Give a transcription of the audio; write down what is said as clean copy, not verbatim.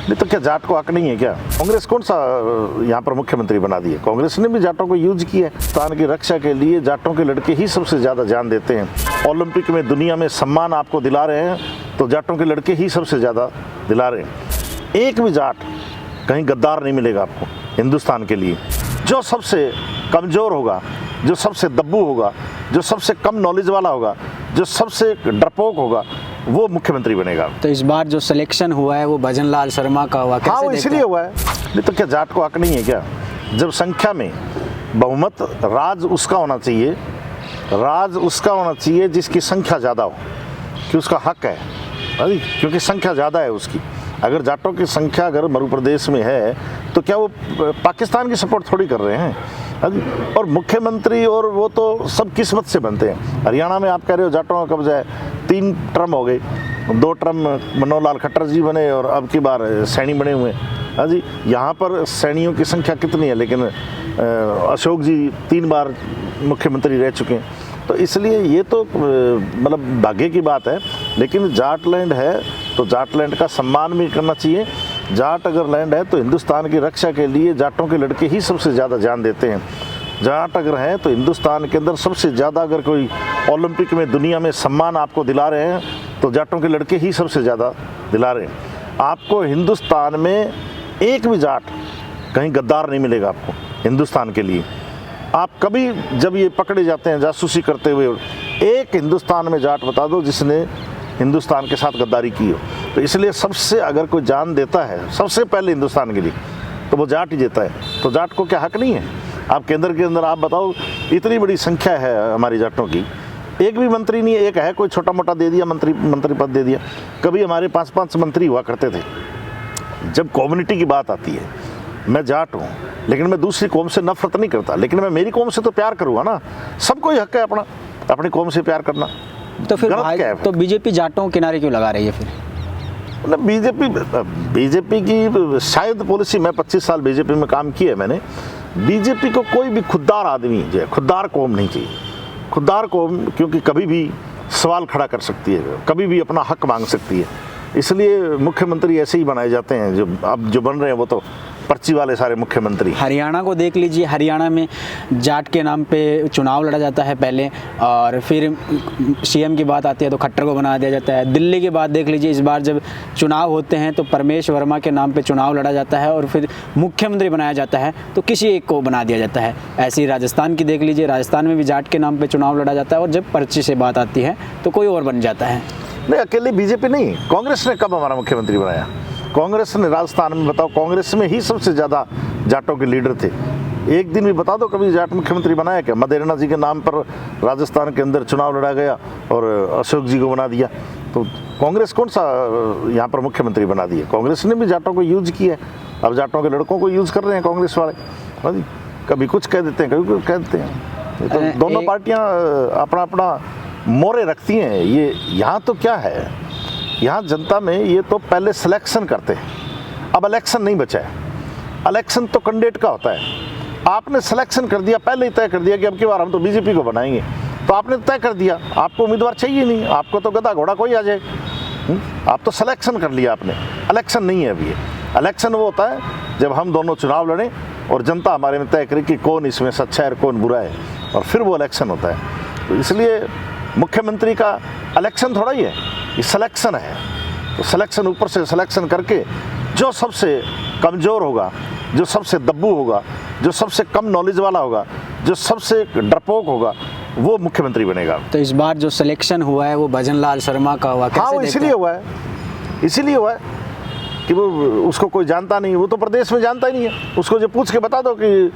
नहीं तो क्या जाट को हक नहीं है क्या? कांग्रेस कौन सा यहाँ पर मुख्यमंत्री बना दिए? कांग्रेस ने भी जाटों को यूज किया है। हिंदुस्तान की रक्षा के लिए जाटों के लड़के ही सबसे ज़्यादा जान देते हैं। ओलंपिक में दुनिया में सम्मान आपको दिला रहे हैं तो जाटों के लड़के ही सबसे ज़्यादा दिला रहे हैं। एक भी जाट कहीं गद्दार नहीं मिलेगा आपको हिंदुस्तान के लिए। जो सबसे कमज़ोर होगा, जो सबसे दब्बू होगा, जो सबसे कम नॉलेज वाला होगा, जो सबसे डरपोक होगा, वो मुख्यमंत्री बनेगा। तो इस बार जो सिलेक्शन हुआ है वो भजन लाल शर्मा का हुआ, हाँ, वो इसलिए हुआ है। नहीं तो क्या जाट को हक नहीं है क्या? जब संख्या में बहुमत, राज उसका होना चाहिए, राज उसका होना चाहिए जिसकी संख्या ज़्यादा हो, कि उसका हक है, क्योंकि संख्या ज़्यादा है उसकी। अगर जाटों की संख्या अगर मध्य प्रदेश में है तो क्या वो पाकिस्तान की सपोर्ट थोड़ी कर रहे हैं? और मुख्यमंत्री और वो तो सब किस्मत से बनते हैं। हरियाणा में आप कह रहे हो जाटों का कब्जा है, 3 टर्म हो गए, 2 टर्म मनोहर लाल खट्टर जी बने और अब की बार सैनी बने हुए हैं। हाँ जी, यहाँ पर सैनियों की संख्या कितनी है, लेकिन अशोक जी 3 बार मुख्यमंत्री रह चुके हैं। तो इसलिए ये तो मतलब भाग्य की बात है। लेकिन जाट लैंड है तो जाट लैंड का सम्मान भी करना चाहिए। जाट अगर लैंड है तो हिंदुस्तान की रक्षा के लिए जाटों के लड़के ही सबसे ज़्यादा जान देते हैं। जाट अगर हैं तो हिंदुस्तान के अंदर सबसे ज़्यादा, अगर कोई ओलंपिक में दुनिया में सम्मान आपको दिला रहे हैं तो जाटों के लड़के ही सबसे ज़्यादा दिला रहे हैं। आपको हिंदुस्तान में एक भी जाट कहीं गद्दार नहीं मिलेगा आपको हिंदुस्तान के लिए। आप कभी जब ये पकड़े जाते हैं जासूसी करते हुए, एक हिंदुस्तान में जाट बता दो जिसने हिंदुस्तान के साथ गद्दारी की हो। तो इसलिए सबसे अगर कोई जान देता है सबसे पहले हिंदुस्तान के लिए तो वो जाट ही देता है। तो जाट को क्या हक नहीं है? आप केंद्र के अंदर आप बताओ, इतनी बड़ी संख्या है हमारी जाटों की, एक भी मंत्री नहीं है। एक है कोई छोटा मोटा दे दिया, मंत्री पद दे दिया। कभी हमारे 5-5 मंत्री हुआ करते थे। जब कम्युनिटी की बात आती है, मैं जाट हूँ लेकिन मैं दूसरी कौम से नफरत नहीं करता, लेकिन मैं मेरी कौम से तो प्यार करूँगा ना। सबको ही हक है अपना अपनी कौम से प्यार करना। तो फिर गलत क्या है? तो बीजेपी जाटों को किनारे क्यों लगा रही है फिर? मतलब बीजेपी की शायद पॉलिसी, मैं 25 साल बीजेपी में काम किया है मैंने। बीजेपी को कोई भी खुददार आदमी जो है, खुददार कौम नहीं चाहिए। खुददार कौम क्योंकि कभी भी सवाल खड़ा कर सकती है, कभी भी अपना हक मांग सकती है। इसलिए मुख्यमंत्री ऐसे ही बनाए जाते हैं। जो अब जो बन रहे हैं वो तो पर्ची वाले सारे मुख्यमंत्री। हरियाणा को देख लीजिए, हरियाणा में जाट के नाम पे चुनाव लड़ा जाता है पहले, और फिर सीएम की बात आती है तो खट्टर को बना दिया जाता है। दिल्ली की बात देख लीजिए, इस बार जब चुनाव होते हैं तो परमेश वर्मा के नाम पे चुनाव लड़ा जाता है और फिर मुख्यमंत्री बनाया जाता है तो किसी एक को बना दिया जाता है। ऐसे ही राजस्थान की देख लीजिए, राजस्थान में भी जाट के नाम पर चुनाव लड़ा जाता है और जब पर्ची से बात आती है तो कोई और बन जाता है। नहीं, अकेले बीजेपी नहीं, कांग्रेस ने कब हमारा मुख्यमंत्री बनाया? कांग्रेस ने राजस्थान में, बताओ, कांग्रेस में ही सबसे ज़्यादा जाटों के लीडर थे। एक दिन भी बता दो कभी जाट मुख्यमंत्री बनाया क्या? मदेरणा जी के नाम पर राजस्थान के अंदर चुनाव लड़ा गया और अशोक जी को बना दिया। तो कांग्रेस कौन सा यहाँ पर मुख्यमंत्री बना दिया? कांग्रेस ने भी जाटों को यूज किया है। अब जाटों के लड़कों को यूज कर रहे हैं कांग्रेस वाले। हाँ जी, कभी कुछ कह देते हैं, कभी कुछ कह देते हैं। तो दोनों पार्टियाँ अपना अपना मोरे रखती हैं। ये यहाँ तो क्या है, यहाँ जनता में ये तो पहले सिलेक्शन करते हैं, अब इलेक्शन नहीं बचा है। इलेक्शन तो कैंडिडेट का होता है। आपने सिलेक्शन कर दिया, पहले ही तय कर दिया कि अब की बार हम तो बीजेपी को बनाएंगे, तो आपने तय कर दिया, आपको उम्मीदवार चाहिए नहीं, आपको तो गधा घोड़ा कोई आ जाए। आप तो सिलेक्शन कर लिया आपने। इलेक्शन नहीं है अभी ये। इलेक्शन वो होता है जब हम दोनों चुनाव लड़ें और जनता हमारे में तय करे कि कौन इसमें सच्चा है और कौन बुरा है, और फिर वो इलेक्शन होता है। तो इसलिए मुख्यमंत्री का इलेक्शन थोड़ा ही है, ये सिलेक्शन है। तो सिलेक्शन ऊपर से सिलेक्शन करके जो सबसे कमज़ोर होगा, जो सबसे दब्बू होगा, जो सबसे कम नॉलेज वाला होगा, जो सबसे डरपोक होगा, वो मुख्यमंत्री बनेगा। तो इस बार जो सिलेक्शन हुआ है वो भजन लाल शर्मा का हुआ। हाँ, वो इसीलिए हुआ है, इसीलिए हुआ है कि वो उसको कोई जानता नहीं, वो तो प्रदेश में जानता ही नहीं है। उसको जो पूछ के बता दो कि